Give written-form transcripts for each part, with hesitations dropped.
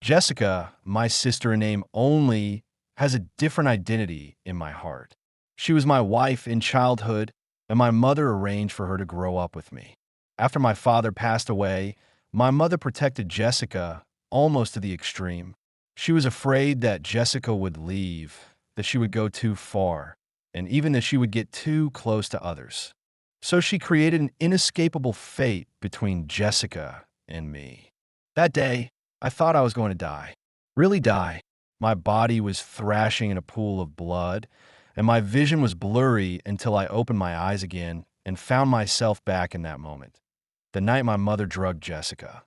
Jessica, my sister in name only, has a different identity in my heart. She was my wife in childhood, and my mother arranged for her to grow up with me. After my father passed away, my mother protected Jessica almost to the extreme. She was afraid that Jessica would leave, that she would go too far, and even that she would get too close to others. So she created an inescapable fate between Jessica and me. That day, I thought I was going to die. Really die. My body was thrashing in a pool of blood, and my vision was blurry until I opened my eyes again and found myself back in that moment. The night my mother drugged Jessica.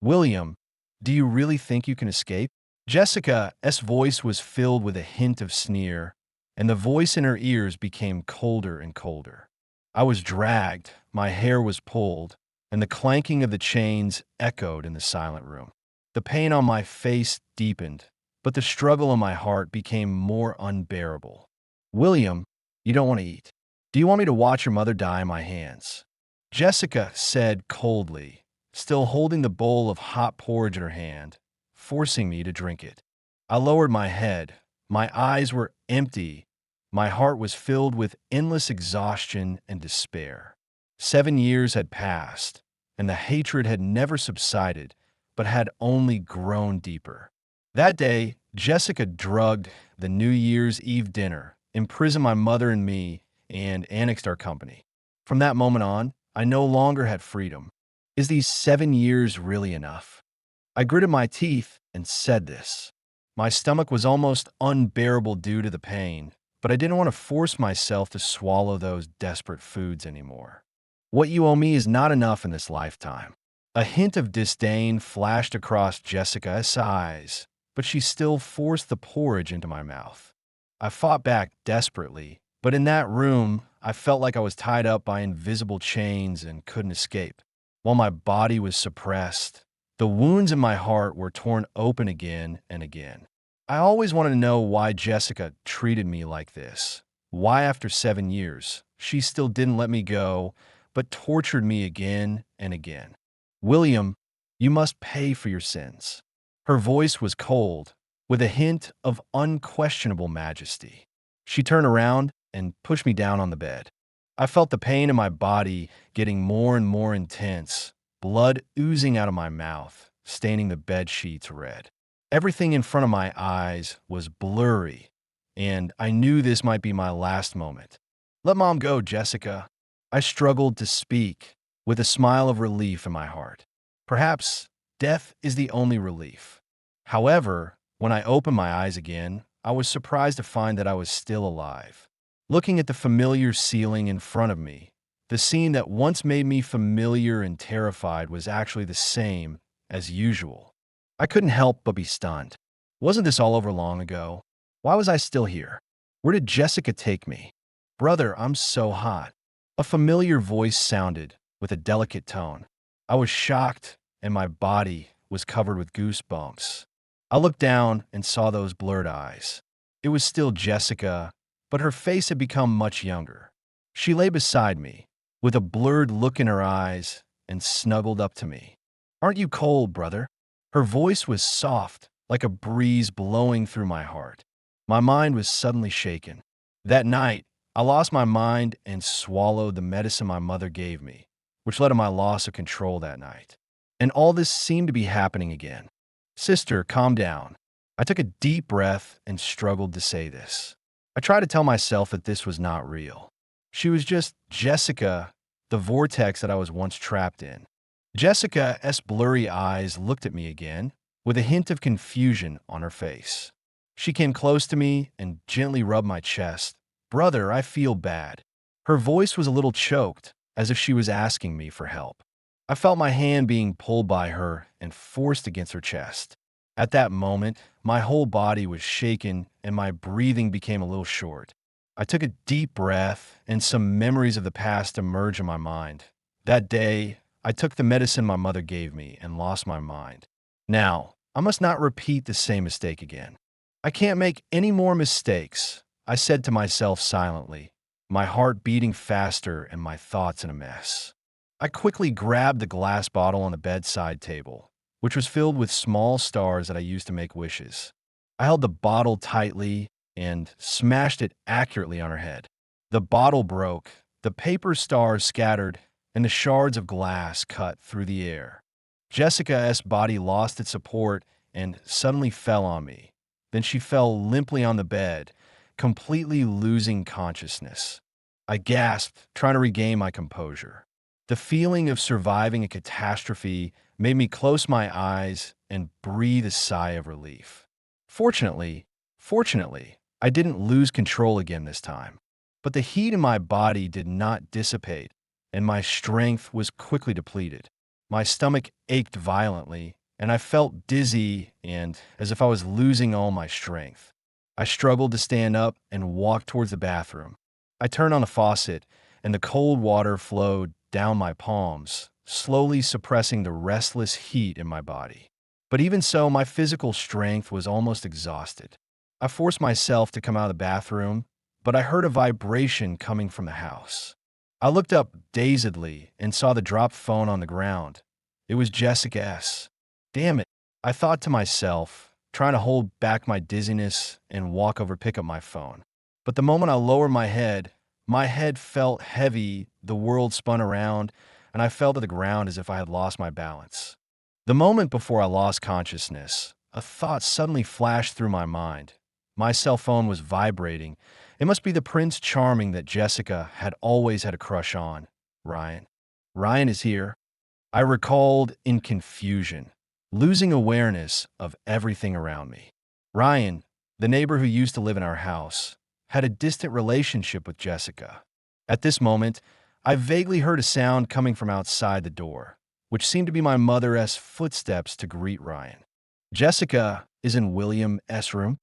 William, do you really think you can escape? Jessica's voice was filled with a hint of sneer, and the voice in her ears became colder and colder. I was dragged, my hair was pulled, and the clanking of the chains echoed in the silent room. The pain on my face deepened, but the struggle in my heart became more unbearable. William, you don't want to eat. Do you want me to watch your mother die in my hands? Jessica said coldly, still holding the bowl of hot porridge in her hand, forcing me to drink it. I lowered my head. My eyes were empty. My heart was filled with endless exhaustion and despair. 7 years had passed, and the hatred had never subsided, but had only grown deeper. That day, Jessica drugged the New Year's Eve dinner, imprisoned my mother and me, and annexed our company. From that moment on, I no longer had freedom. Is these 7 years really enough? I gritted my teeth and said this. My stomach was almost unbearable due to the pain, but I didn't want to force myself to swallow those desperate foods anymore. What you owe me is not enough in this lifetime. A hint of disdain flashed across Jessica's eyes, but she still forced the porridge into my mouth. I fought back desperately, but in that room, I felt like I was tied up by invisible chains and couldn't escape. While my body was suppressed, the wounds in my heart were torn open again and again. I always wanted to know why Jessica treated me like this. Why, after 7 years, she still didn't let me go, but tortured me again and again. William, you must pay for your sins. Her voice was cold, with a hint of unquestionable majesty. She turned around and pushed me down on the bed. I felt the pain in my body getting more and more intense, blood oozing out of my mouth, staining the bed sheets red. Everything in front of my eyes was blurry, and I knew this might be my last moment. Let Mom go, Jessica. I struggled to speak, with a smile of relief in my heart. Perhaps death is the only relief. However, when I opened my eyes again, I was surprised to find that I was still alive. Looking at the familiar ceiling in front of me, the scene that once made me familiar and terrified was actually the same as usual. I couldn't help but be stunned. Wasn't this all over long ago? Why was I still here? Where did Jessica take me? Brother, I'm so hot. A familiar voice sounded, with a delicate tone. I was shocked, and my body was covered with goosebumps. I looked down and saw those blurred eyes. It was still Jessica, but her face had become much younger. She lay beside me, with a blurred look in her eyes, and snuggled up to me. Aren't you cold, brother? Her voice was soft, like a breeze blowing through my heart. My mind was suddenly shaken. That night, I lost my mind and swallowed the medicine my mother gave me, which led to my loss of control that night. And all this seemed to be happening again. Sister, calm down. I took a deep breath and struggled to say this. I tried to tell myself that this was not real. She was just Jessica, the vortex that I was once trapped in. Jessica's blurry eyes looked at me again, with a hint of confusion on her face. She came close to me and gently rubbed my chest. Brother, I feel bad. Her voice was a little choked, as if she was asking me for help. I felt my hand being pulled by her and forced against her chest. At that moment, my whole body was shaken and my breathing became a little short. I took a deep breath and some memories of the past emerged in my mind. That day, I took the medicine my mother gave me and lost my mind. Now, I must not repeat the same mistake again. I can't make any more mistakes, I said to myself silently, my heart beating faster and my thoughts in a mess. I quickly grabbed the glass bottle on the bedside table, which was filled with small stars that I used to make wishes. I held the bottle tightly and smashed it accurately on her head. The bottle broke, the paper stars scattered, and the shards of glass cut through the air. Jessica's body lost its support and suddenly fell on me. Then she fell limply on the bed, completely losing consciousness. I gasped, trying to regain my composure. The feeling of surviving a catastrophe made me close my eyes and breathe a sigh of relief. Fortunately, I didn't lose control again this time. But the heat in my body did not dissipate, and my strength was quickly depleted. My stomach ached violently, and I felt dizzy and as if I was losing all my strength. I struggled to stand up and walk towards the bathroom. I turned on the faucet, and the cold water flowed down my palms, slowly suppressing the restless heat in my body. But even so, my physical strength was almost exhausted. I forced myself to come out of the bathroom, but I heard a vibration coming from the house. I looked up dazedly and saw the dropped phone on the ground. It was Jessica's. Damn it, I thought to myself, trying to hold back my dizziness and walk over to pick up my phone. But the moment I lowered my head felt heavy, the world spun around, and I fell to the ground as if I had lost my balance. The moment before I lost consciousness, a thought suddenly flashed through my mind. My cell phone was vibrating. It must be the Prince Charming that Jessica had always had a crush on, Ryan. Ryan is here. I recalled in confusion, losing awareness of everything around me. Ryan, the neighbor who used to live in our house, had a distant relationship with Jessica. At this moment, I vaguely heard a sound coming from outside the door, which seemed to be my mother's footsteps to greet Ryan. Jessica is in William's room.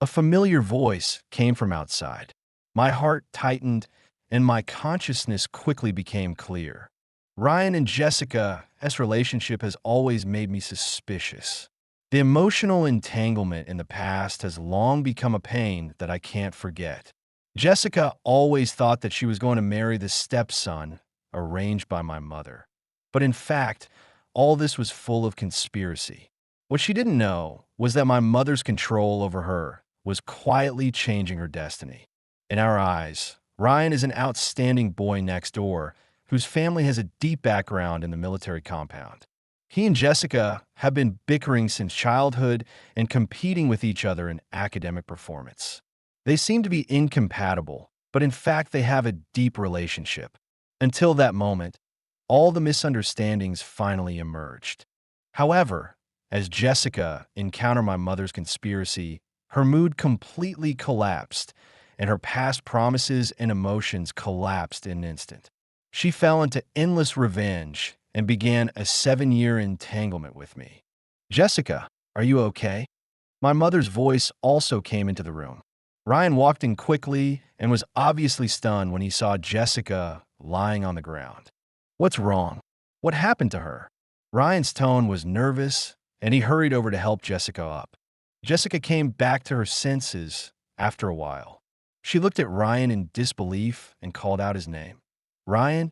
A familiar voice came from outside. My heart tightened, and my consciousness quickly became clear. Ryan and Jessica's relationship has always made me suspicious. The emotional entanglement in the past has long become a pain that I can't forget. Jessica always thought that she was going to marry the stepson arranged by my mother. But in fact, all this was full of conspiracy. What she didn't know was that my mother's control over her was quietly changing her destiny. In our eyes, Ryan is an outstanding boy next door whose family has a deep background in the military compound. He and Jessica have been bickering since childhood and competing with each other in academic performance. They seem to be incompatible, but in fact they have a deep relationship. Until that moment, all the misunderstandings finally emerged. However, as Jessica encountered my mother's conspiracy, her mood completely collapsed, and her past promises and emotions collapsed in an instant. She fell into endless revenge and began a 7-year entanglement with me. Jessica, are you okay? My mother's voice also came into the room. Ryan walked in quickly and was obviously stunned when he saw Jessica lying on the ground. What's wrong? What happened to her? Ryan's tone was nervous, and he hurried over to help Jessica up. Jessica came back to her senses after a while. She looked at Ryan in disbelief and called out his name. Ryan?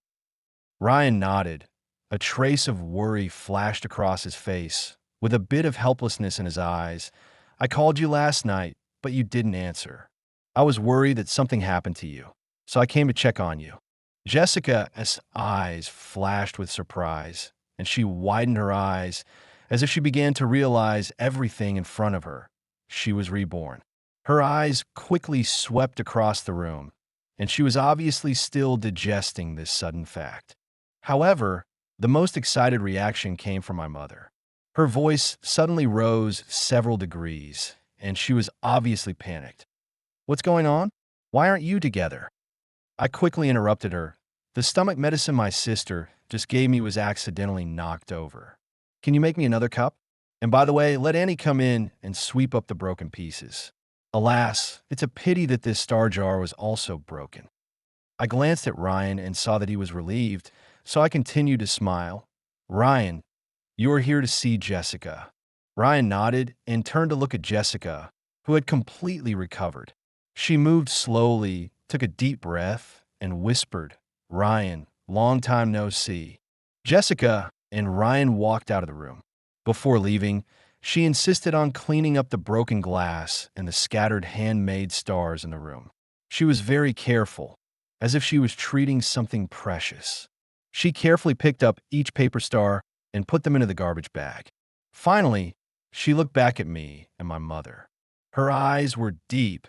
Ryan nodded. A trace of worry flashed across his face, with a bit of helplessness in his eyes. I called you last night, but you didn't answer. I was worried that something happened to you, so I came to check on you. Jessica's eyes flashed with surprise, and she widened her eyes as if she began to realize everything in front of her. She was reborn. Her eyes quickly swept across the room, and she was obviously still digesting this sudden fact. However, the most excited reaction came from my mother. Her voice suddenly rose several degrees, and she was obviously panicked. What's going on? Why aren't you together? I quickly interrupted her. The stomach medicine my sister just gave me was accidentally knocked over. Can you make me another cup? And by the way, let Annie come in and sweep up the broken pieces. Alas, it's a pity that this star jar was also broken. I glanced at Ryan and saw that he was relieved, so I continued to smile. Ryan, you are here to see Jessica. Ryan nodded and turned to look at Jessica, who had completely recovered. She moved slowly, took a deep breath, and whispered, Ryan, long time no see. Jessica and Ryan walked out of the room. Before leaving, she insisted on cleaning up the broken glass and the scattered handmade stars in the room. She was very careful, as if she was treating something precious. She carefully picked up each paper star and put them into the garbage bag. Finally, she looked back at me and my mother. Her eyes were deep,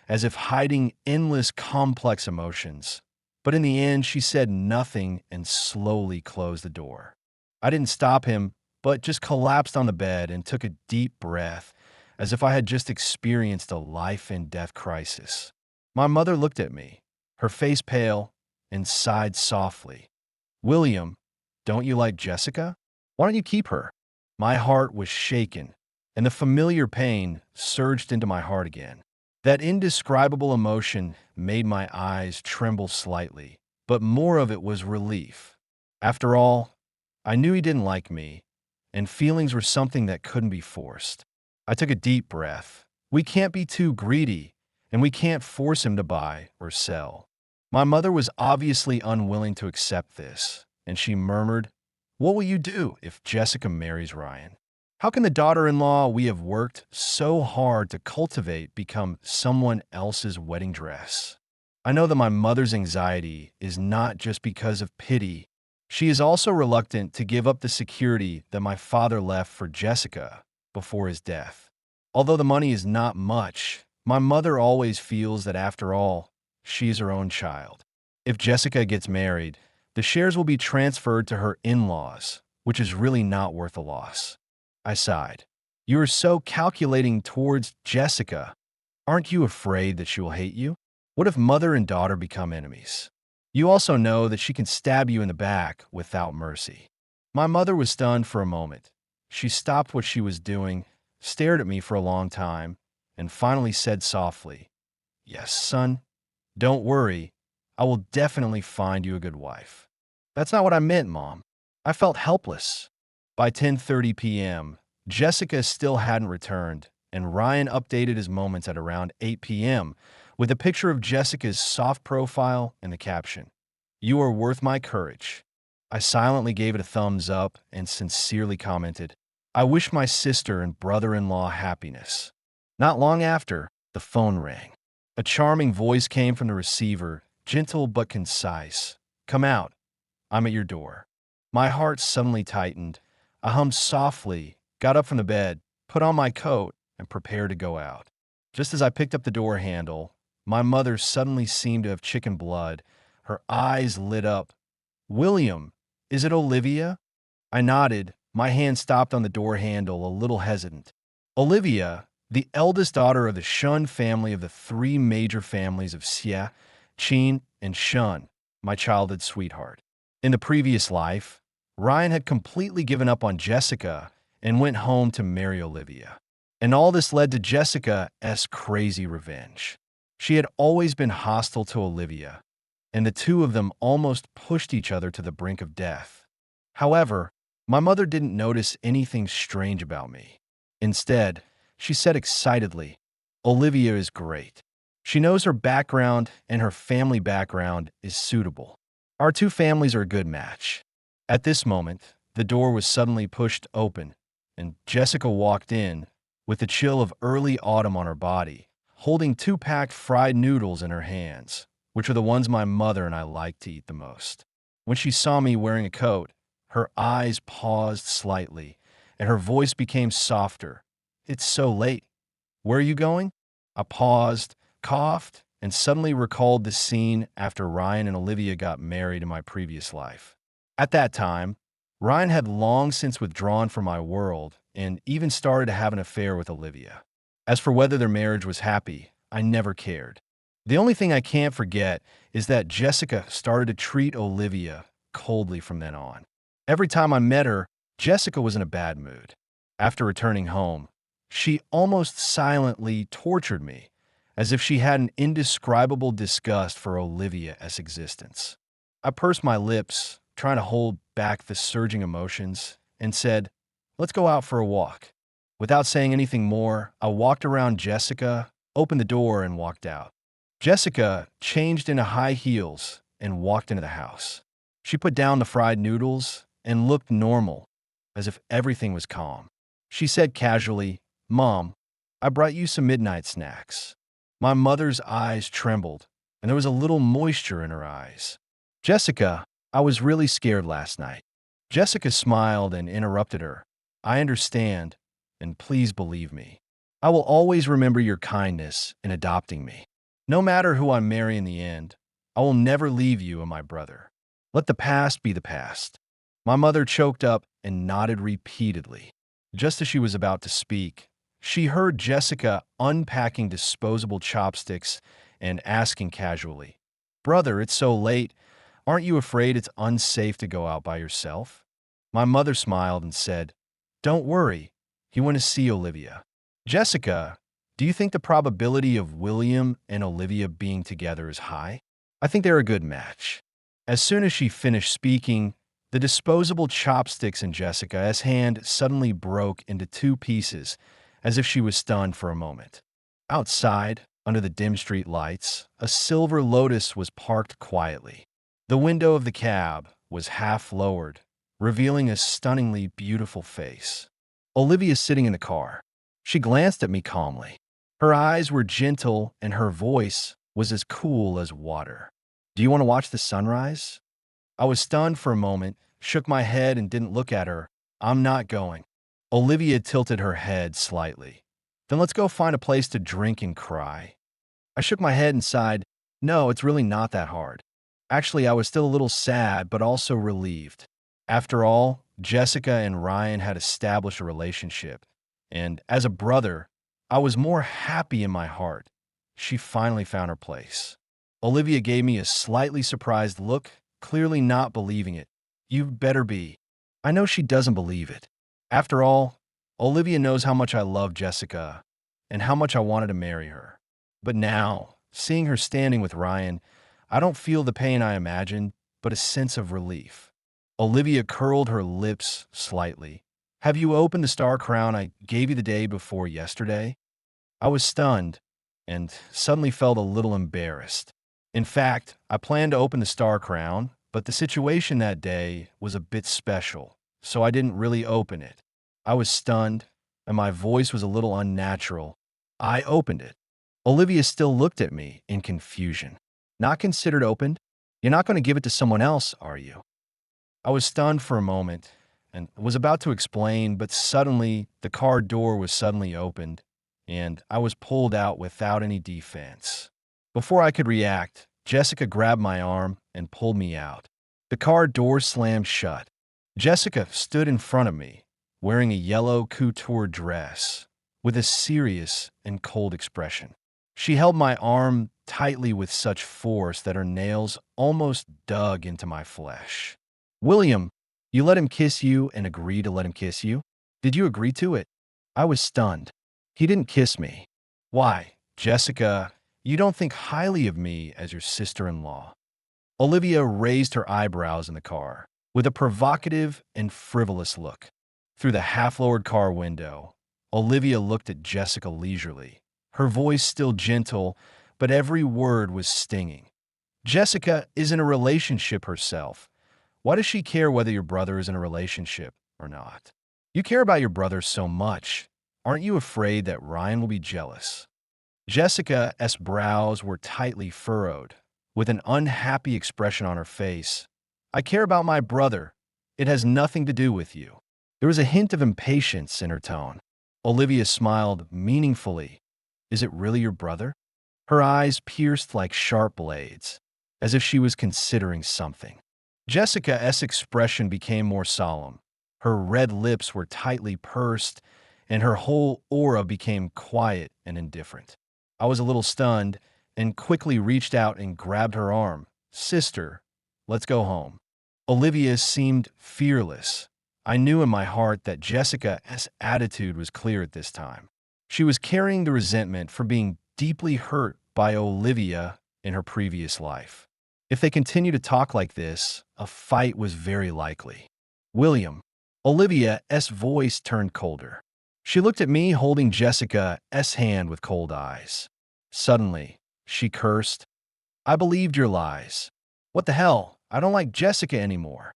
as if hiding endless complex emotions. But in the end, she said nothing and slowly closed the door. I didn't stop him, but just collapsed on the bed and took a deep breath, as if I had just experienced a life and death crisis. My mother looked at me, her face pale, and sighed softly. "William, don't you like Jessica? Why don't you keep her?" My heart was shaken, and the familiar pain surged into my heart again. That indescribable emotion made my eyes tremble slightly, but more of it was relief. After all, I knew he didn't like me, and feelings were something that couldn't be forced. I took a deep breath. We can't be too greedy, and we can't force him to buy or sell. My mother was obviously unwilling to accept this, and she murmured, "What will you do if Jessica marries Ryan? How can the daughter-in-law we have worked so hard to cultivate become someone else's wedding dress?" I know that my mother's anxiety is not just because of pity. She is also reluctant to give up the security that my father left for Jessica before his death. Although the money is not much, my mother always feels that after all, she is her own child. If Jessica gets married, the shares will be transferred to her in-laws, which is really not worth a loss. I sighed. "You are so calculating towards Jessica. Aren't you afraid that she will hate you? What if mother and daughter become enemies? You also know that she can stab you in the back without mercy." My mother was stunned for a moment. She stopped what she was doing, stared at me for a long time, and finally said softly, "Yes, son, don't worry. I will definitely find you a good wife." "That's not what I meant, Mom." I felt helpless. By 10:30 p.m., Jessica still hadn't returned, and Ryan updated his moments at around 8 p.m. with a picture of Jessica's soft profile and the caption, "You are worth my courage." I silently gave it a thumbs up and sincerely commented, "I wish my sister and brother-in-law happiness." Not long after, the phone rang. A charming voice came from the receiver, gentle but concise. "Come out. I'm at your door." My heart suddenly tightened. I hummed softly, got up from the bed, put on my coat, and prepared to go out. Just as I picked up the door handle, my mother suddenly seemed to have chicken blood. Her eyes lit up. "William, is it Olivia?" I nodded, my hand stopped on the door handle, a little hesitant. Olivia, the eldest daughter of the Shun family of the three major families of Xia, Qin, and Shun, my childhood sweetheart. In the previous life, Ryan had completely given up on Jessica and went home to marry Olivia. And all this led to Jessica's crazy revenge. She had always been hostile to Olivia, and the two of them almost pushed each other to the brink of death. However, my mother didn't notice anything strange about me. Instead, she said excitedly, "Olivia is great. She knows her background and her family background is suitable. Our two families are a good match." At this moment, the door was suddenly pushed open, and Jessica walked in with the chill of early autumn on her body, holding two packed fried noodles in her hands, which are the ones my mother and I like to eat the most. When she saw me wearing a coat, her eyes paused slightly, and her voice became softer. "It's so late. Where are you going?" I paused, coughed, and suddenly recalled the scene after Ryan and Olivia got married in my previous life. At that time, Ryan had long since withdrawn from my world and even started to have an affair with Olivia. As for whether their marriage was happy, I never cared. The only thing I can't forget is that Jessica started to treat Olivia coldly from then on. Every time I met her, Jessica was in a bad mood. After returning home, she almost silently tortured me, as if she had an indescribable disgust for Olivia's existence. I pursed my lips, trying to hold back the surging emotions, and said, "Let's go out for a walk." Without saying anything more, I walked around Jessica, opened the door, and walked out. Jessica changed into high heels and walked into the house. She put down the fried noodles and looked normal, as if everything was calm. She said casually, "Mom, I brought you some midnight snacks." My mother's eyes trembled, and there was a little moisture in her eyes. "Jessica, I was really scared last night." Jessica smiled and interrupted her. "I understand, and please believe me. I will always remember your kindness in adopting me. No matter who I marry in the end, I will never leave you and my brother. Let the past be the past." My mother choked up and nodded repeatedly. Just as she was about to speak, she heard Jessica unpacking disposable chopsticks and asking casually, "Brother, it's so late. Aren't you afraid it's unsafe to go out by yourself?" My mother smiled and said, "Don't worry. He went to see Olivia." "Jessica, do you think the probability of William and Olivia being together is high?" "I think they're a good match." As soon as she finished speaking, the disposable chopsticks in Jessica's hand suddenly broke into two pieces, as if she was stunned for a moment. Outside, under the dim street lights, a silver Lotus was parked quietly. The window of the cab was half lowered, revealing a stunningly beautiful face. Olivia sitting in the car. She glanced at me calmly. Her eyes were gentle and her voice was as cool as water. "Do you want to watch the sunrise?" I was stunned for a moment, shook my head and didn't look at her. "I'm not going." Olivia tilted her head slightly. "Then let's go find a place to drink and cry." I shook my head and sighed. "No, it's really not that hard." Actually, I was still a little sad, but also relieved. After all, Jessica and Ryan had established a relationship, and as a brother, I was more happy in my heart. She finally found her place. Olivia gave me a slightly surprised look, clearly not believing it. "You better be." I know she doesn't believe it. After all, Olivia knows how much I love Jessica and how much I wanted to marry her. But now, seeing her standing with Ryan, I don't feel the pain I imagined, but a sense of relief. Olivia curled her lips slightly. "Have you opened the star crown I gave you the day before yesterday?" I was stunned and suddenly felt a little embarrassed. In fact, I planned to open the star crown, but the situation that day was a bit special, so I didn't really open it. I was stunned, and my voice was a little unnatural. "I opened it." Olivia still looked at me in confusion. "Not considered opened? You're not going to give it to someone else, are you?" I was stunned for a moment and was about to explain, but suddenly the car door was suddenly opened, and I was pulled out without any defense. Before I could react, Jessica grabbed my arm and pulled me out. The car door slammed shut. Jessica stood in front of me, wearing a yellow couture dress, with a serious and cold expression. She held my arm tightly with such force that her nails almost dug into my flesh. "William, you let him kiss you and agree to let him kiss you? Did you agree to it?" I was stunned. "He didn't kiss me." "Why, Jessica, you don't think highly of me as your sister-in-law." Olivia raised her eyebrows in the car, with a provocative and frivolous look. Through the half-lowered car window, Olivia looked at Jessica leisurely, her voice still gentle, but every word was stinging. "Jessica is in a relationship herself. Why does she care whether your brother is in a relationship or not? You care about your brother so much. Aren't you afraid that Ryan will be jealous?" Jessica's brows were tightly furrowed, with an unhappy expression on her face. "I care about my brother. It has nothing to do with you." There was a hint of impatience in her tone. Olivia smiled meaningfully. "Is it really your brother?" Her eyes pierced like sharp blades, as if she was considering something. Jessica's expression became more solemn. Her red lips were tightly pursed, and her whole aura became quiet and indifferent. I was a little stunned and quickly reached out and grabbed her arm. "Sister, let's go home." Olivia seemed fearless. I knew in my heart that Jessica's attitude was clear at this time. She was carrying the resentment for being deeply hurt by Olivia in her previous life. If they continued to talk like this, a fight was very likely. "William." Olivia's voice turned colder. She looked at me holding Jessica's hand with cold eyes. Suddenly, she cursed. "I believed your lies. What the hell? I don't like Jessica anymore."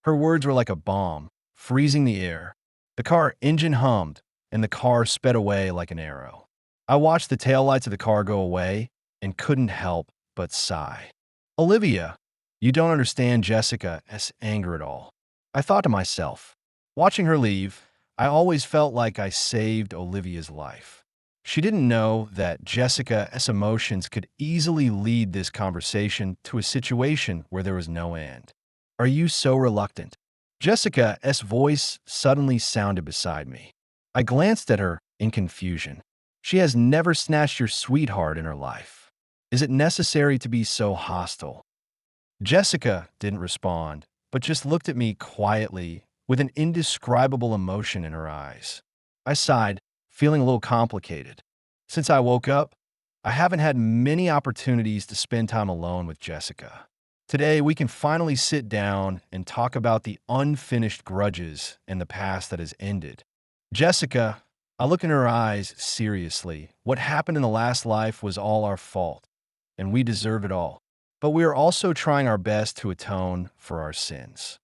Her words were like a bomb, freezing the air. The car engine hummed, and the car sped away like an arrow. I watched the taillights of the car go away and couldn't help but sigh. Olivia, you don't understand Jessica's anger at all. I thought to myself. Watching her leave, I always felt like I saved Olivia's life. She didn't know that Jessica's emotions could easily lead this conversation to a situation where there was no end. Are you so reluctant? Jessica's voice suddenly sounded beside me. I glanced at her in confusion. She has never snatched your sweetheart in her life. Is it necessary to be so hostile? Jessica didn't respond, but just looked at me quietly with an indescribable emotion in her eyes. I sighed, feeling a little complicated. Since I woke up, I haven't had many opportunities to spend time alone with Jessica. Today, we can finally sit down and talk about the unfinished grudges in the past that has ended. Jessica, I look in her eyes seriously. What happened in the last life was all our fault, and we deserve it all. But we are also trying our best to atone for our sins.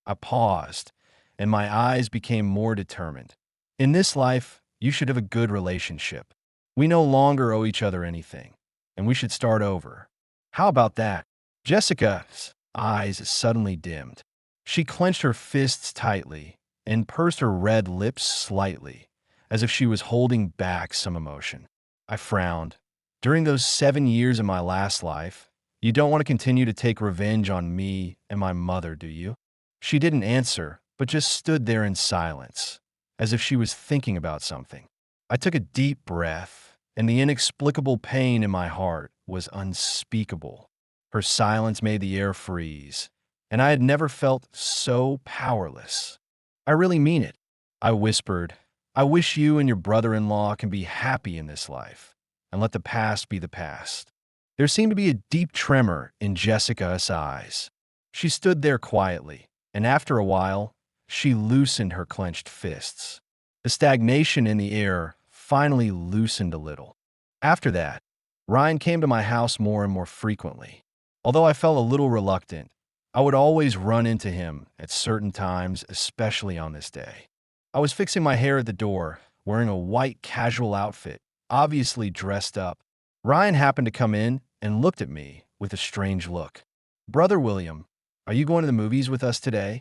I paused, and my eyes became more determined. In this life, you should have a good relationship. We no longer owe each other anything, and we should start over. How about that? Jessica's eyes suddenly dimmed. She clenched her fists tightly and pursed her red lips slightly, as if she was holding back some emotion. I frowned. During those 7 years of my last life, you don't want to continue to take revenge on me and my mother, do you? She didn't answer, but just stood there in silence, as if she was thinking about something. I took a deep breath, and the inexplicable pain in my heart was unspeakable. Her silence made the air freeze, and I had never felt so powerless. I really mean it, I whispered. I wish you and your brother-in-law can be happy in this life, and let the past be the past. There seemed to be a deep tremor in Jessica's eyes. She stood there quietly, and after a while, she loosened her clenched fists. The stagnation in the air finally loosened a little. After that, Ryan came to my house more and more frequently. Although I felt a little reluctant, I would always run into him at certain times, especially on this day. I was fixing my hair at the door, wearing a white casual outfit, obviously dressed up. Ryan happened to come in and looked at me with a strange look. "Brother William, are you going to the movies with us today?"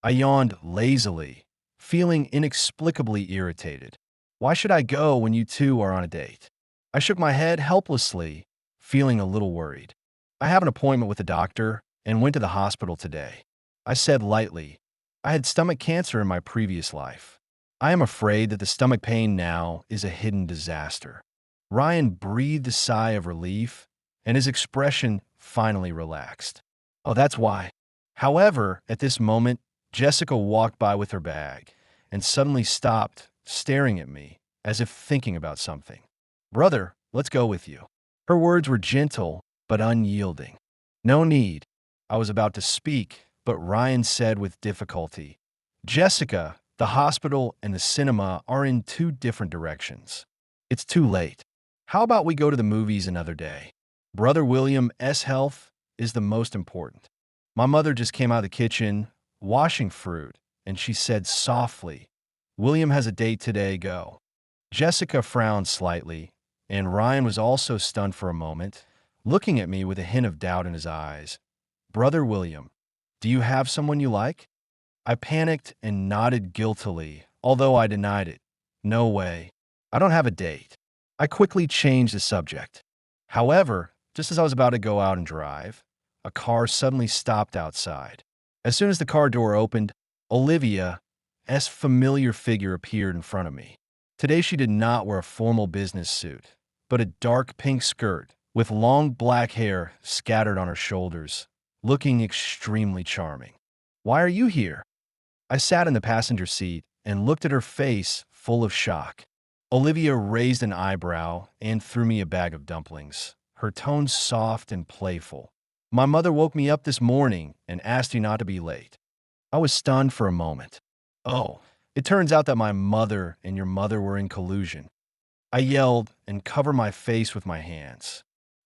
I yawned lazily, feeling inexplicably irritated. Why should I go when you two are on a date? I shook my head helplessly, feeling a little worried. I have an appointment with the doctor and went to the hospital today. I said lightly. I had stomach cancer in my previous life. I am afraid that the stomach pain now is a hidden disaster. Ryan breathed a sigh of relief, and his expression finally relaxed. Oh, that's why. However, at this moment, Jessica walked by with her bag and suddenly stopped, staring at me, as if thinking about something. "Brother, let's go with you." Her words were gentle but unyielding. "No need." I was about to speak, but Ryan said with difficulty, "Jessica, the hospital and the cinema are in two different directions. It's too late. How about we go to the movies another day? Brother William's health is the most important." My mother just came out of the kitchen, washing fruit, and she said softly, "William has a date today, go." Jessica frowned slightly, and Ryan was also stunned for a moment, looking at me with a hint of doubt in his eyes. "Brother William, do you have someone you like?" I panicked and nodded guiltily, although I denied it. "No way. I don't have a date." I quickly changed the subject. However, just as I was about to go out and drive, a car suddenly stopped outside. As soon as the car door opened, Olivia's familiar figure appeared in front of me. Today she did not wear a formal business suit, but a dark pink skirt with long black hair scattered on her shoulders, looking extremely charming. "Why are you here?" I sat in the passenger seat and looked at her face full of shock. Olivia raised an eyebrow and threw me a bag of dumplings, her tone soft and playful. "My mother woke me up this morning and asked you not to be late." I was stunned for a moment. "Oh, it turns out that my mother and your mother were in collusion." I yelled and covered my face with my hands.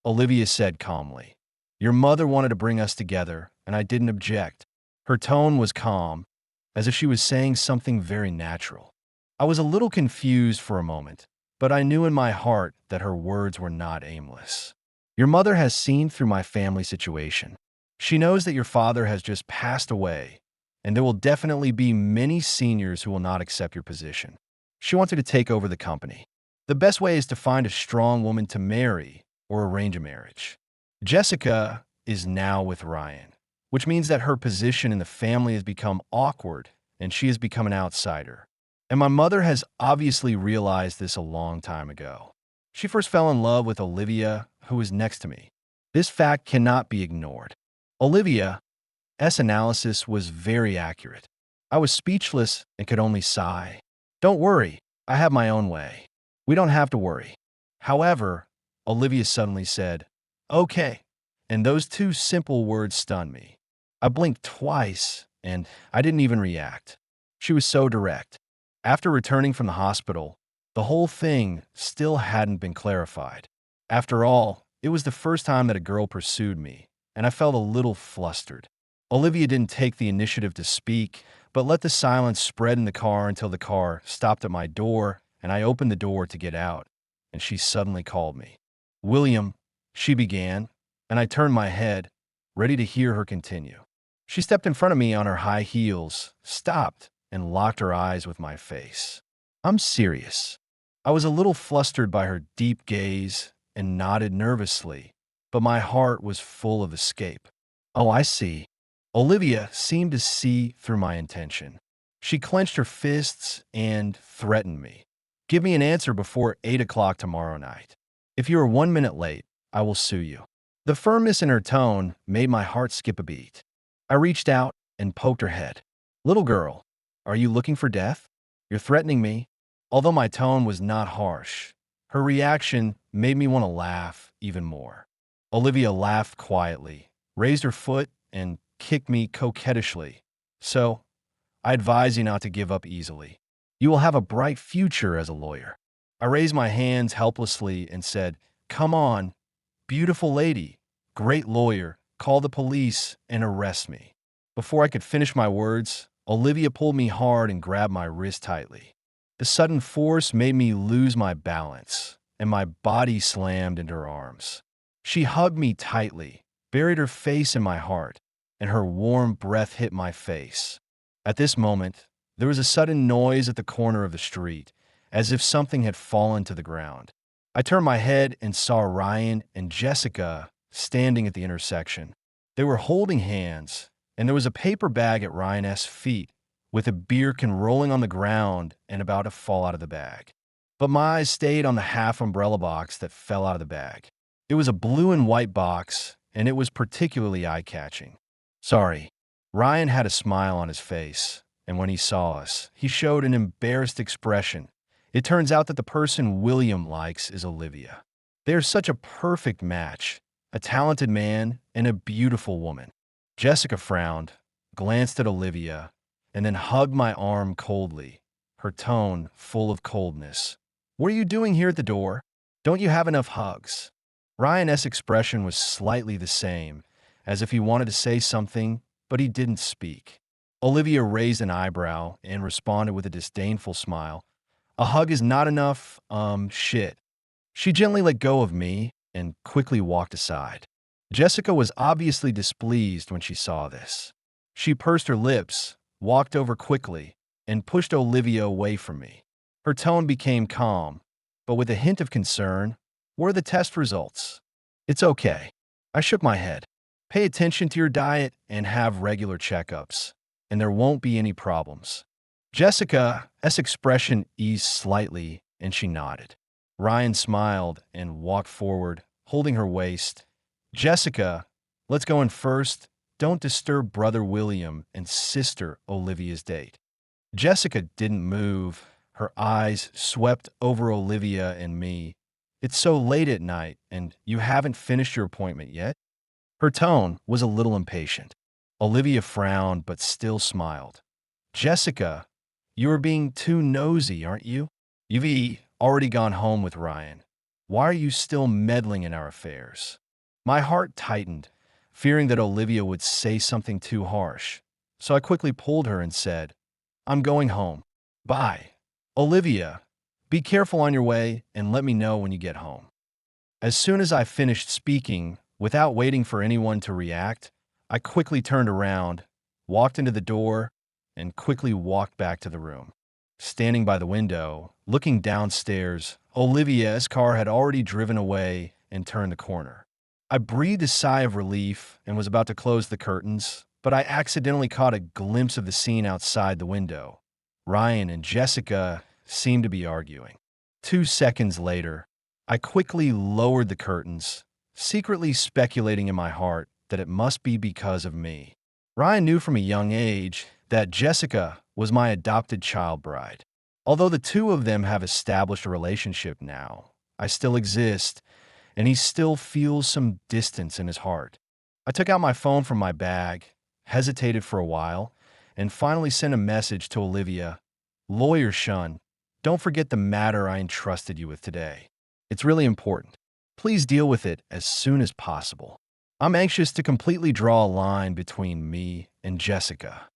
Olivia said calmly, "Your mother wanted to bring us together, and I didn't object." Her tone was calm, as if she was saying something very natural. I was a little confused for a moment, but I knew in my heart that her words were not aimless. Your mother has seen through my family situation. She knows that your father has just passed away, and there will definitely be many seniors who will not accept your position. She wants you to take over the company. The best way is to find a strong woman to marry or arrange a marriage. Jessica is now with Ryan, which means that her position in the family has become awkward and she has become an outsider. And my mother has obviously realized this a long time ago. She first fell in love with Olivia, who was next to me. This fact cannot be ignored. Olivia's analysis was very accurate. I was speechless and could only sigh. Don't worry, I have my own way. We don't have to worry. However, Olivia suddenly said, "Okay," and those two simple words stunned me. I blinked twice, and I didn't even react. She was so direct. After returning from the hospital, the whole thing still hadn't been clarified. After all, it was the first time that a girl pursued me, and I felt a little flustered. Olivia didn't take the initiative to speak, but let the silence spread in the car until the car stopped at my door, and I opened the door to get out, and she suddenly called me. "William," she began, and I turned my head, ready to hear her continue. She stepped in front of me on her high heels, stopped, and locked her eyes with my face. "I'm serious." I was a little flustered by her deep gaze and nodded nervously, but my heart was full of escape. "Oh, I see." Olivia seemed to see through my intention. She clenched her fists and threatened me. "Give me an answer before 8 o'clock tomorrow night. If you are 1 minute late, I will sue you." The firmness in her tone made my heart skip a beat. I reached out and poked her head. "Little girl, are you looking for death? You're threatening me." Although my tone was not harsh, her reaction made me want to laugh even more. Olivia laughed quietly, raised her foot, and kicked me coquettishly. "So, I advise you not to give up easily. You will have a bright future as a lawyer." I raised my hands helplessly and said, "Come on, beautiful lady, great lawyer, call the police and arrest me." Before I could finish my words, Olivia pulled me hard and grabbed my wrist tightly. The sudden force made me lose my balance, and my body slammed into her arms. She hugged me tightly, buried her face in my heart, and her warm breath hit my face. At this moment, there was a sudden noise at the corner of the street, as if something had fallen to the ground. I turned my head and saw Ryan and Jessica standing at the intersection. They were holding hands, and there was a paper bag at Ryan's feet, with a beer can rolling on the ground and about to fall out of the bag. But my eyes stayed on the half umbrella box that fell out of the bag. It was a blue and white box, and it was particularly eye-catching. "Sorry." Ryan had a smile on his face, and when he saw us, he showed an embarrassed expression. It turns out that the person William likes is Olivia. They are such a perfect match, a talented man and a beautiful woman. Jessica frowned, glanced at Olivia, and then hugged my arm coldly, her tone full of coldness. "What are you doing here at the door? Don't you have enough hugs?" Ryan's expression was slightly the same, as if he wanted to say something, but he didn't speak. Olivia raised an eyebrow and responded with a disdainful smile. "A hug is not enough, shit." She gently let go of me and quickly walked aside. Jessica was obviously displeased when she saw this. She pursed her lips, walked over quickly, and pushed Olivia away from me. Her tone became calm, but with a hint of concern. "What are the test results?" "It's okay." I shook my head. "Pay attention to your diet and have regular checkups, and there won't be any problems." Jessica's expression eased slightly, and she nodded. Ryan smiled and walked forward, holding her waist. "Jessica, let's go in first. Don't disturb brother William and sister Olivia's date." Jessica didn't move. Her eyes swept over Olivia and me. "It's so late at night, and you haven't finished your appointment yet?" Her tone was a little impatient. Olivia frowned but still smiled. "Jessica, you are being too nosy, aren't you? You've already gone home with Ryan. Why are you still meddling in our affairs?" My heart tightened, fearing that Olivia would say something too harsh, so I quickly pulled her and said, I'm going home. Bye. Olivia, be careful on your way and let me know when you get home. As soon as I finished speaking, without waiting for anyone to react, I quickly turned around, walked into the door, and quickly walked back to the room. Standing by the window, looking downstairs, Olivia's car had already driven away and turned the corner. I breathed a sigh of relief and was about to close the curtains, but I accidentally caught a glimpse of the scene outside the window. Ryan and Jessica seemed to be arguing. 2 seconds later, I quickly lowered the curtains, secretly speculating in my heart that it must be because of me. Ryan knew from a young age that Jessica was my adopted child bride. Although the two of them have established a relationship now, I still exist, and he still feels some distance in his heart. I took out my phone from my bag, hesitated for a while, and finally sent a message to Olivia. Lawyer Shun, don't forget the matter I entrusted you with today. It's really important. Please deal with it as soon as possible. I'm anxious to completely draw a line between me and Jessica.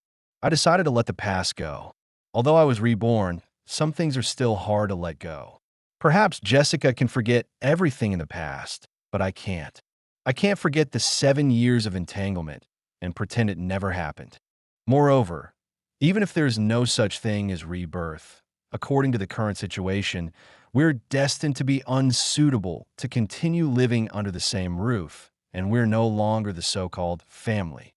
I decided to let the past go. Although I was reborn, some things are still hard to let go. Perhaps Jessica can forget everything in the past, but I can't. I can't forget the 7 years of entanglement and pretend it never happened. Moreover, even if there's no such thing as rebirth, according to the current situation, we're destined to be unsuitable to continue living under the same roof, and we're no longer the so-called family.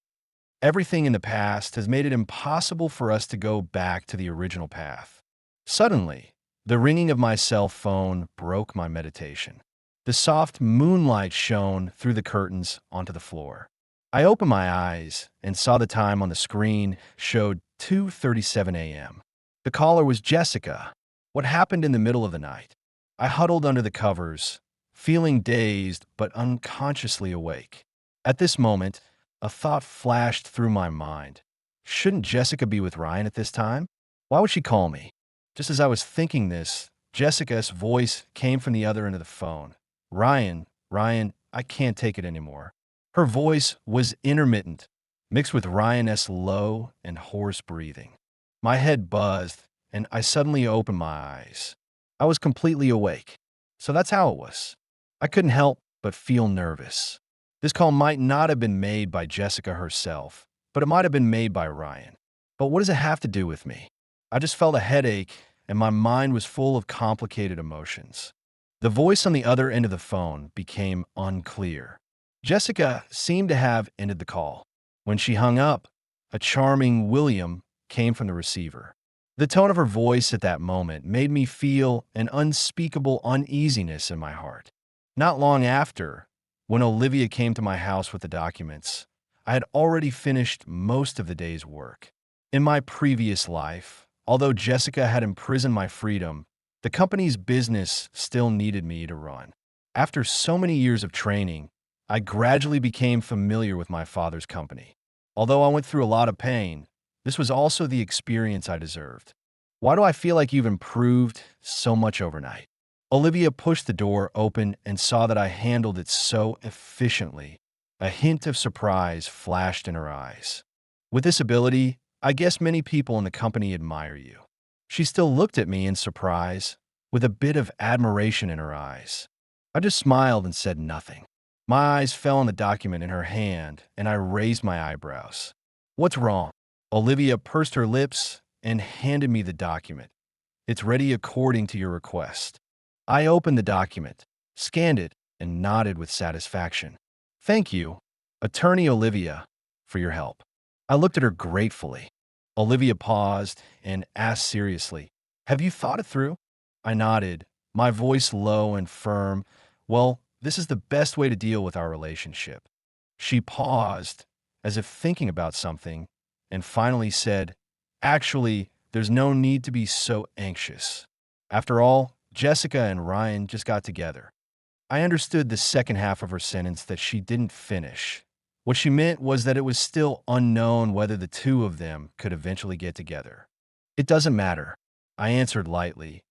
Everything in the past has made it impossible for us to go back to the original path. Suddenly, the ringing of my cell phone broke my meditation. The soft moonlight shone through the curtains onto the floor. I opened my eyes and saw the time on the screen showed 2:37 a.m. The caller was Jessica. What happened in the middle of the night? I huddled under the covers, feeling dazed but unconsciously awake. At this moment, a thought flashed through my mind. Shouldn't Jessica be with Ryan at this time? Why would she call me? Just as I was thinking this, Jessica's voice came from the other end of the phone. Ryan, I can't take it anymore. Her voice was intermittent, mixed with Ryan's low and hoarse breathing. My head buzzed, and I suddenly opened my eyes. I was completely awake. So that's how it was. I couldn't help but feel nervous. This call might not have been made by Jessica herself, but it might have been made by Ryan. But what does it have to do with me? I just felt a headache, and my mind was full of complicated emotions. The voice on the other end of the phone became unclear. Jessica seemed to have ended the call. When she hung up, a charming William came from the receiver. The tone of her voice at that moment made me feel an unspeakable uneasiness in my heart. Not long after, when Olivia came to my house with the documents, I had already finished most of the day's work. In my previous life, although Jessica had imprisoned my freedom, the company's business still needed me to run. After so many years of training, I gradually became familiar with my father's company. Although I went through a lot of pain, this was also the experience I deserved. Why do I feel like you've improved so much overnight? Olivia pushed the door open and saw that I handled it so efficiently. A hint of surprise flashed in her eyes. With this ability, I guess many people in the company admire you. She still looked at me in surprise, with a bit of admiration in her eyes. I just smiled and said nothing. My eyes fell on the document in her hand, and I raised my eyebrows. What's wrong? Olivia pursed her lips and handed me the document. It's ready according to your request. I opened the document, scanned it, and nodded with satisfaction. Thank you, Attorney Olivia, for your help. I looked at her gratefully. Olivia paused and asked seriously, have you thought it through? I nodded, my voice low and firm. Well, this is the best way to deal with our relationship. She paused, as if thinking about something, and finally said, actually, there's no need to be so anxious. After all, Jessica and Ryan just got together. I understood the second half of her sentence that she didn't finish. What she meant was that it was still unknown whether the two of them could eventually get together. It doesn't matter, I answered lightly.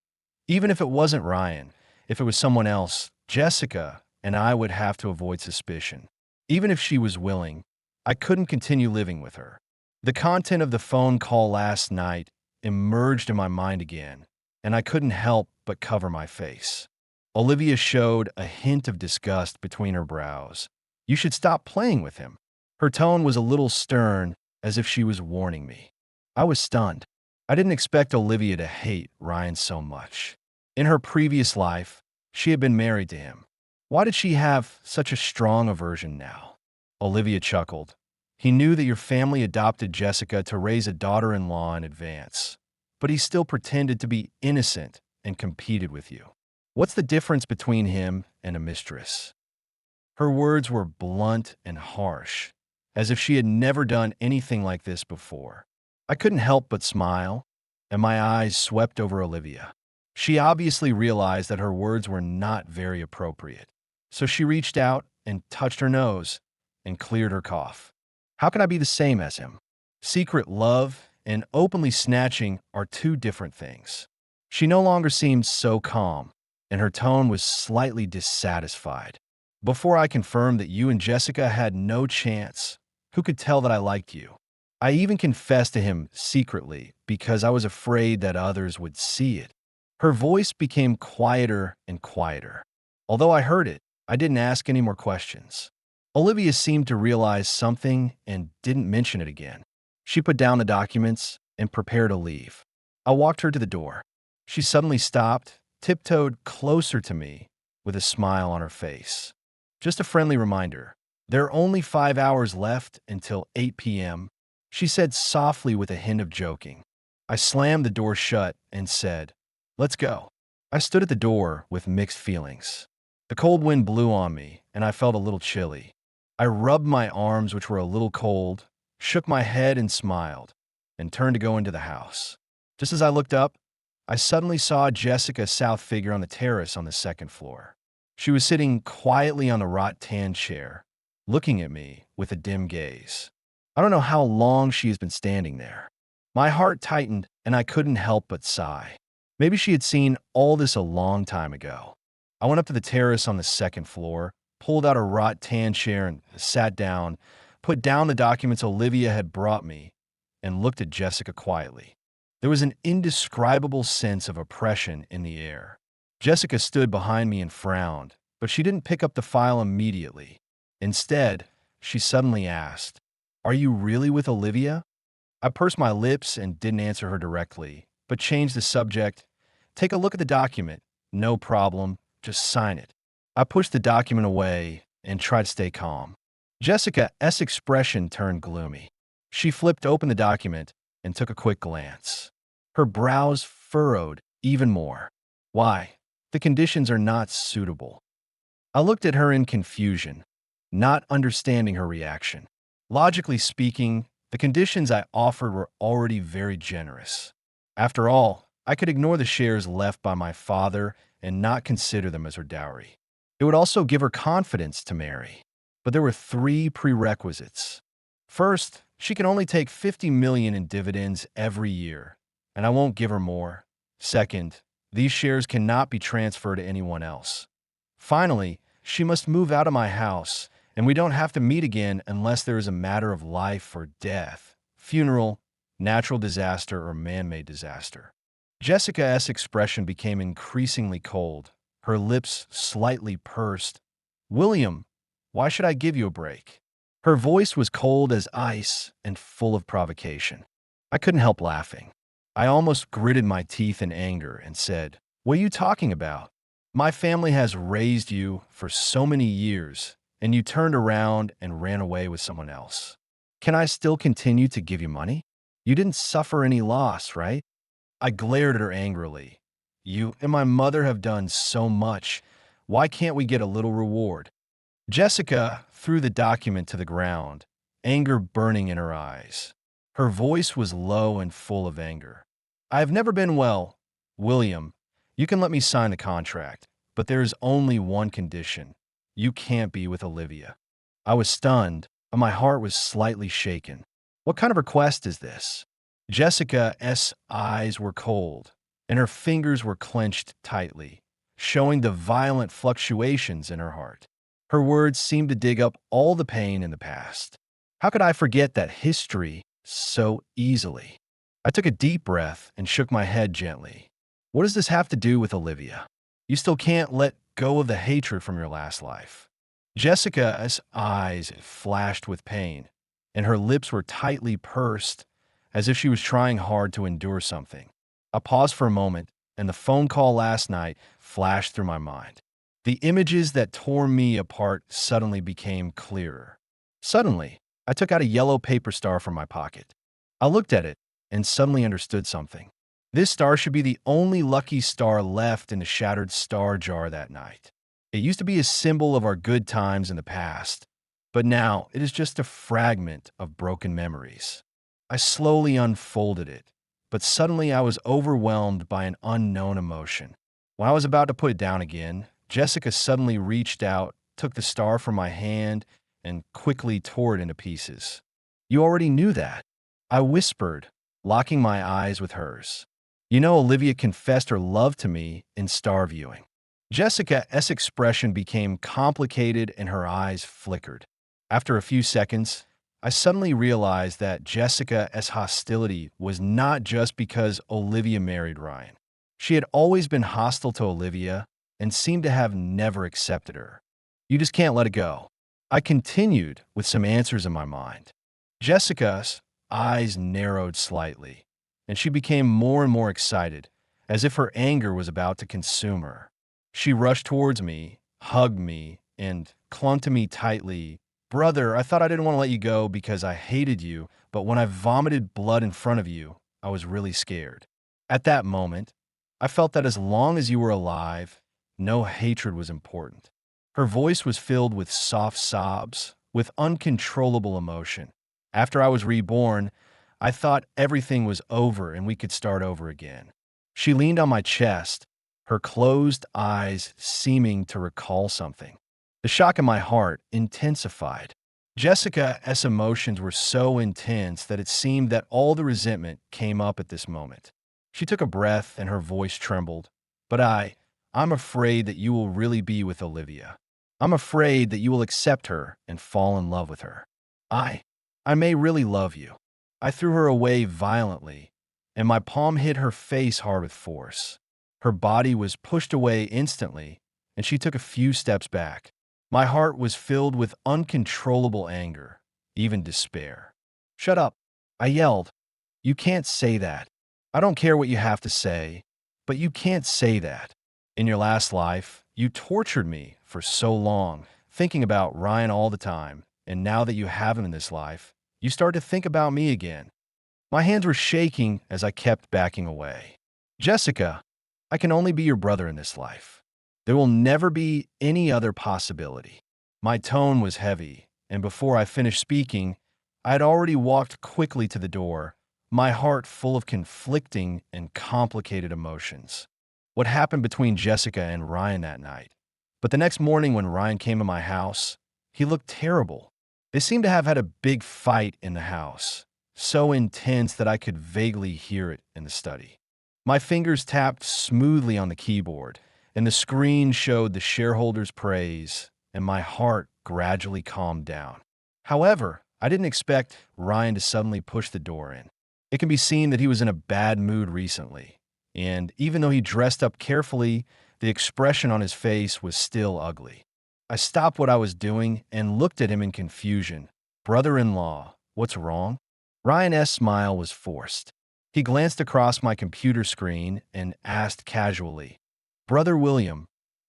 Even if it wasn't Ryan, if it was someone else, Jessica and I would have to avoid suspicion. Even if she was willing, I couldn't continue living with her. The content of the phone call last night emerged in my mind again, and I couldn't help but cover my face. Olivia showed a hint of disgust between her brows. You should stop playing with him. Her tone was a little stern, as if she was warning me. I was stunned. I didn't expect Olivia to hate Ryan so much. In her previous life, she had been married to him. Why did she have such a strong aversion now? Olivia chuckled. He knew that your family adopted Jessica to raise a daughter-in-law in advance, but he still pretended to be innocent and competed with you. What's the difference between him and a mistress? Her words were blunt and harsh, as if she had never done anything like this before. I couldn't help but smile, and my eyes swept over Olivia. She obviously realized that her words were not very appropriate, so she reached out and touched her nose and cleared her cough. How can I be the same as him? Secret love and openly snatching are two different things. She no longer seemed so calm, and her tone was slightly dissatisfied. Before I confirmed that you and Jessica had no chance, who could tell that I liked you? I even confessed to him secretly because I was afraid that others would see it. Her voice became quieter and quieter. Although I heard it, I didn't ask any more questions. Olivia seemed to realize something and didn't mention it again. She put down the documents and prepared to leave. I walked her to the door. She suddenly stopped, tiptoed closer to me with a smile on her face. Just a friendly reminder. There are only 5 hours left until 8 p.m., she said softly with a hint of joking. I slammed the door shut and said, "Let's go." I stood at the door with mixed feelings. The cold wind blew on me, and I felt a little chilly. I rubbed my arms, which were a little cold, shook my head and smiled, and turned to go into the house. Just as I looked up, I suddenly saw Jessica South figure on the terrace on the second floor. She was sitting quietly on the rattan chair, looking at me with a dim gaze. I don't know how long she has been standing there. My heart tightened, and I couldn't help but sigh. Maybe she had seen all this a long time ago. I went up to the terrace on the second floor, pulled out a rattan chair and sat down, put down the documents Olivia had brought me, and looked at Jessica quietly. There was an indescribable sense of oppression in the air. Jessica stood behind me and frowned, but she didn't pick up the file immediately. Instead, she suddenly asked, "Are you really with Olivia?" I pursed my lips and didn't answer her directly, but changed the subject. "Take a look at the document. No problem. Just sign it." I pushed the document away and tried to stay calm. Jessica's expression turned gloomy. She flipped open the document and took a quick glance. Her brows furrowed even more. "Why? The conditions are not suitable." I looked at her in confusion, not understanding her reaction. Logically speaking, the conditions I offered were already very generous. After all, I could ignore the shares left by my father and not consider them as her dowry. It would also give her confidence to marry. But there were 3 prerequisites. First, she can only take $50 million in dividends every year, and I won't give her more. Second, these shares cannot be transferred to anyone else. Finally, she must move out of my house, and we don't have to meet again unless there is a matter of life or death, funeral, natural disaster, or man-made disaster. Jessica's expression became increasingly cold, her lips slightly pursed. "William, why should I give you a break?" Her voice was cold as ice and full of provocation. I couldn't help laughing. I almost gritted my teeth in anger and said, "What are you talking about? My family has raised you for so many years, and you turned around and ran away with someone else. Can I still continue to give you money? You didn't suffer any loss, right?" I glared at her angrily. "You and my mother have done so much. Why can't we get a little reward?" Jessica threw the document to the ground, anger burning in her eyes. Her voice was low and full of anger. "I have never been well. William, you can let me sign the contract, but there is only one condition. You can't be with Olivia." I was stunned, and my heart was slightly shaken. What kind of request is this? Jessica's eyes were cold, and her fingers were clenched tightly, showing the violent fluctuations in her heart. Her words seemed to dig up all the pain in the past. How could I forget that history so easily? I took a deep breath and shook my head gently. What does this have to do with Olivia? You still can't let go of the hatred from your last life. Jessica's eyes flashed with pain, and her lips were tightly pursed, as if she was trying hard to endure something. I paused for a moment, and the phone call last night flashed through my mind. The images that tore me apart suddenly became clearer. Suddenly, I took out a yellow paper star from my pocket. I looked at it and suddenly understood something. This star should be the only lucky star left in the shattered star jar that night. It used to be a symbol of our good times in the past, but now it is just a fragment of broken memories. I slowly unfolded it, but suddenly I was overwhelmed by an unknown emotion. When I was about to put it down again, Jessica suddenly reached out, took the star from my hand, and quickly tore it into pieces. You already knew that, I whispered, locking my eyes with hers. You know, Olivia confessed her love to me in star viewing. Jessica's expression became complicated and her eyes flickered. After a few seconds, I suddenly realized that Jessica's hostility was not just because Olivia married Ryan. She had always been hostile to Olivia and seemed to have never accepted her. You just can't let it go. I continued with some answers in my mind. Jessica's eyes narrowed slightly, and she became more and more excited, as if her anger was about to consume her. She rushed towards me, hugged me, and clung to me tightly. Brother, I thought I didn't want to let you go because I hated you, but when I vomited blood in front of you, I was really scared. At that moment, I felt that as long as you were alive, no hatred was important. Her voice was filled with soft sobs, with uncontrollable emotion. After I was reborn, I thought everything was over and we could start over again. She leaned on my chest, her closed eyes seeming to recall something. The shock in my heart intensified. Jessica's emotions were so intense that it seemed that all the resentment came up at this moment. She took a breath and her voice trembled. But I'm afraid that you will really be with Olivia. I'm afraid that you will accept her and fall in love with her. I may really love you. I threw her away violently, and my palm hit her face hard with force. Her body was pushed away instantly, and she took a few steps back. My heart was filled with uncontrollable anger, even despair. Shut up, I yelled. You can't say that. I don't care what you have to say, but you can't say that. In your last life, you tortured me for so long, thinking about Ryan all the time, and now that you have him in this life, you start to think about me again. My hands were shaking as I kept backing away. Jessica, I can only be your brother in this life. There will never be any other possibility. My tone was heavy, and before I finished speaking, I had already walked quickly to the door, my heart full of conflicting and complicated emotions. What happened between Jessica and Ryan that night? But the next morning when Ryan came to my house, he looked terrible. They seemed to have had a big fight in the house, so intense that I could vaguely hear it in the study. My fingers tapped smoothly on the keyboard, and the screen showed the shareholders' praise, and my heart gradually calmed down. However, I didn't expect Ryan to suddenly push the door in. It can be seen that he was in a bad mood recently, and even though he dressed up carefully, the expression on his face was still ugly. I stopped what I was doing and looked at him in confusion. Brother-in-law, what's wrong? Ryan's smile was forced. He glanced across my computer screen and asked casually, Brother William,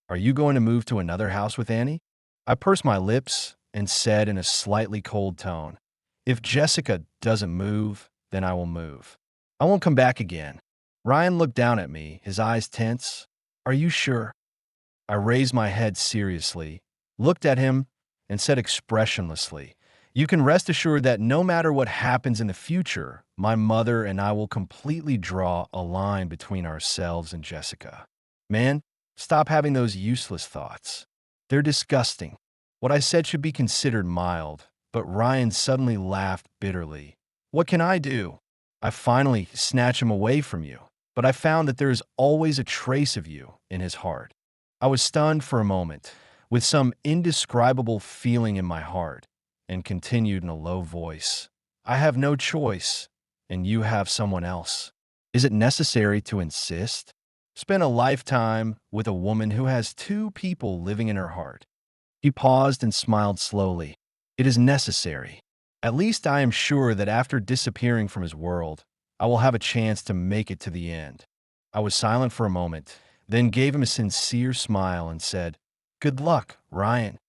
are you going to move to another house with Annie? I pursed my lips and said in a slightly cold tone, if Jessica doesn't move, then I will move. I won't come back again. Ryan looked down at me, his eyes tense. Are you sure? I raised my head seriously, looked at him, and said expressionlessly, you can rest assured that no matter what happens in the future, my mother and I will completely draw a line between ourselves and Jessica. Man, stop having those useless thoughts. They're disgusting. What I said should be considered mild, but Ryan suddenly laughed bitterly. What can I do? I finally snatched him away from you, but I found that there is always a trace of you in his heart. I was stunned for a moment, with some indescribable feeling in my heart, and continued in a low voice. I have no choice. and you have someone else. Is it necessary to insist? Spend a lifetime with a woman who has two people living in her heart. He paused and smiled slowly. It is necessary. At least I am sure that after disappearing from his world, I will have a chance to make it to the end. I was silent for a moment, then gave him a sincere smile and said, "Good luck, Ryan."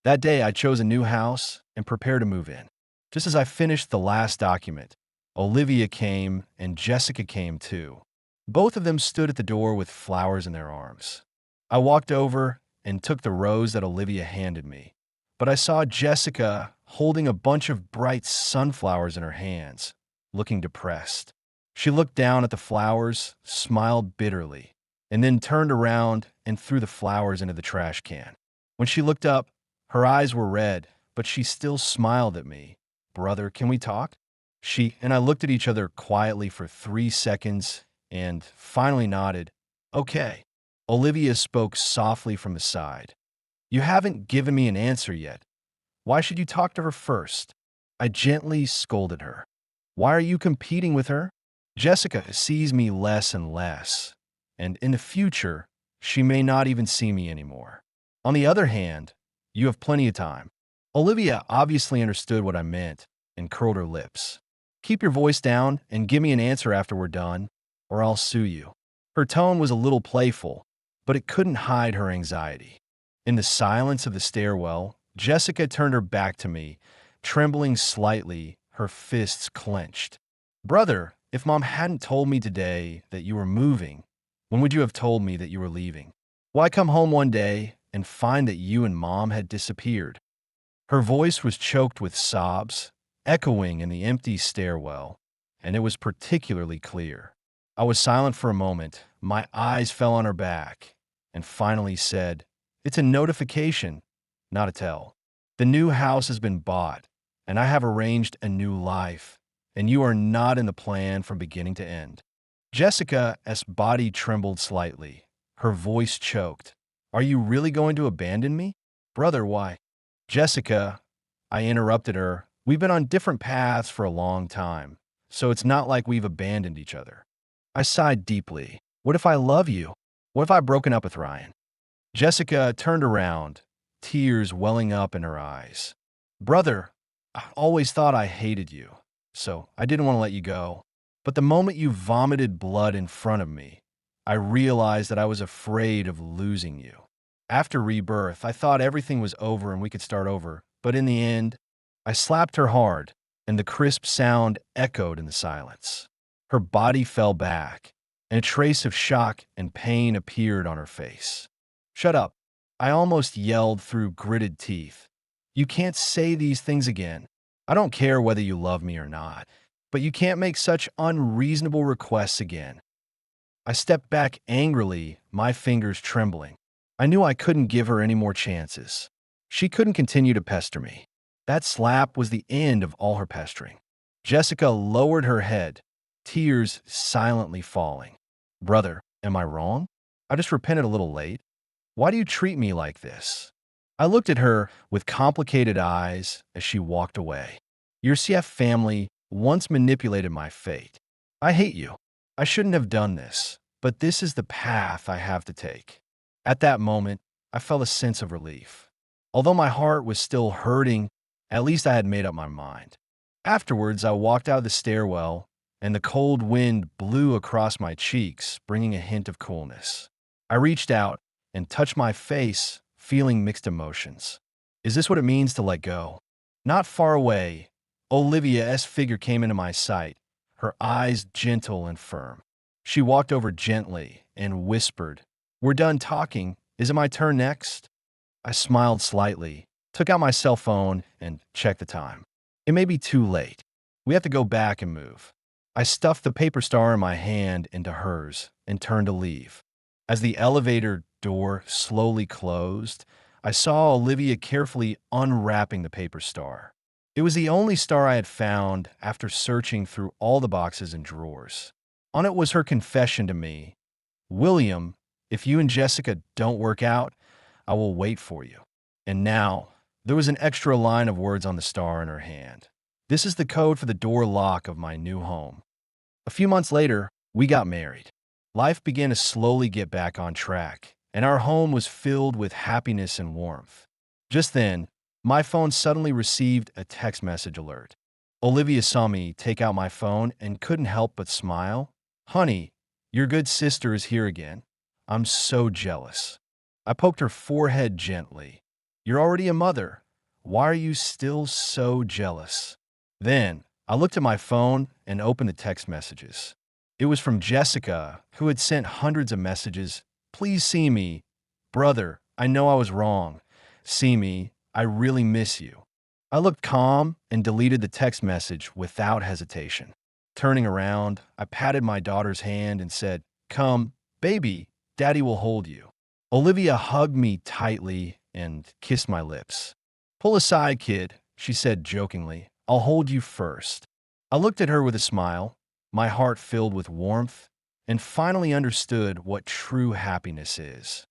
That day, I chose a new house and prepared to move in. Just as I finished the last document, Olivia came and Jessica came too. Both of them stood at the door with flowers in their arms. I walked over and took the rose that Olivia handed me, but I saw Jessica holding a bunch of bright sunflowers in her hands, looking depressed. She looked down at the flowers, smiled bitterly, and then turned around and threw the flowers into the trash can. When she looked up, her eyes were red, but she still smiled at me. "Brother, can we talk?" She and I looked at each other quietly for 3 seconds and finally nodded. "Okay." Olivia spoke softly from the side. "You haven't given me an answer yet. Why should you talk to her first?" I gently scolded her. "Why are you competing with her? Jessica sees me less and less, and in the future, she may not even see me anymore. On the other hand, you have plenty of time." Olivia obviously understood what I meant and curled her lips. "Keep your voice down and give me an answer after we're done, or I'll sue you." Her tone was a little playful, but it couldn't hide her anxiety. In the silence of the stairwell, Jessica turned her back to me, trembling slightly, her fists clenched. "Brother, if Mom hadn't told me today that you were moving, when would you have told me that you were leaving? Why come home one day and find that you and Mom had disappeared?" Her voice was choked with sobs, echoing in the empty stairwell, and it was particularly clear. I was silent for a moment, my eyes fell on her back, and finally said, "It's a notification, not a tell. The new house has been bought, and I have arranged a new life, and you are not in the plan from beginning to end." Jessica's body trembled slightly. Her voice choked. "Are you really going to abandon me? Brother, why?" "Jessica," I interrupted her, "we've been on different paths for a long time, so it's not like we've abandoned each other." I sighed deeply. "What if I love you? What if I've broken up with Ryan?" Jessica turned around, tears welling up in her eyes. "Brother, I always thought I hated you, so I didn't want to let you go. But the moment you vomited blood in front of me, I realized that I was afraid of losing you. After rebirth, I thought everything was over and we could start over, but in the end, I slapped her hard, and the crisp sound echoed in the silence. Her body fell back, and a trace of shock and pain appeared on her face. "Shut up," I almost yelled through gritted teeth. "You can't say these things again. I don't care whether you love me or not, but you can't make such unreasonable requests again." I stepped back angrily, my fingers trembling. I knew I couldn't give her any more chances. She couldn't continue to pester me. That slap was the end of all her pestering. Jessica lowered her head, tears silently falling. "Brother, am I wrong? I just repented a little late. Why do you treat me like this?" I looked at her with complicated eyes as she walked away. "Your CF family once manipulated my fate. I hate you. I shouldn't have done this, but this is the path I have to take." At that moment, I felt a sense of relief. Although my heart was still hurting, at least I had made up my mind. Afterwards, I walked out of the stairwell, and the cold wind blew across my cheeks, bringing a hint of coolness. I reached out and touched my face, feeling mixed emotions. Is this what it means to let go? Not far away, Olivia's figure came into my sight, her eyes gentle and firm. She walked over gently and whispered, "We're done talking. Is it my turn next?" I smiled slightly, took out my cell phone, and checked the time. It may be too late. We have to go back and move. I stuffed the paper star in my hand into hers and turned to leave. As the elevator door slowly closed, I saw Olivia carefully unwrapping the paper star. It was the only star I had found after searching through all the boxes and drawers. On it was her confession to me, "William, if you and Jessica don't work out, I will wait for you." And now, there was an extra line of words on the star in her hand. This is the code for the door lock of my new home. A few months later, we got married. Life began to slowly get back on track, and our home was filled with happiness and warmth. Just then, my phone suddenly received a text message alert. Olivia saw me take out my phone and couldn't help but smile. "Honey, your good sister is here again. I'm so jealous." I poked her forehead gently. "You're already a mother. Why are you still so jealous?" Then, I looked at my phone and opened the text messages. It was from Jessica, who had sent hundreds of messages. "Please see me. Brother, I know I was wrong. See me. I really miss you." I looked calm and deleted the text message without hesitation. Turning around, I patted my daughter's hand and said, "Come, baby, Daddy will hold you." Olivia hugged me tightly and kissed my lips. "Pull aside, kid," she said jokingly. "I'll hold you first." I looked at her with a smile, my heart filled with warmth, and finally understood what true happiness is.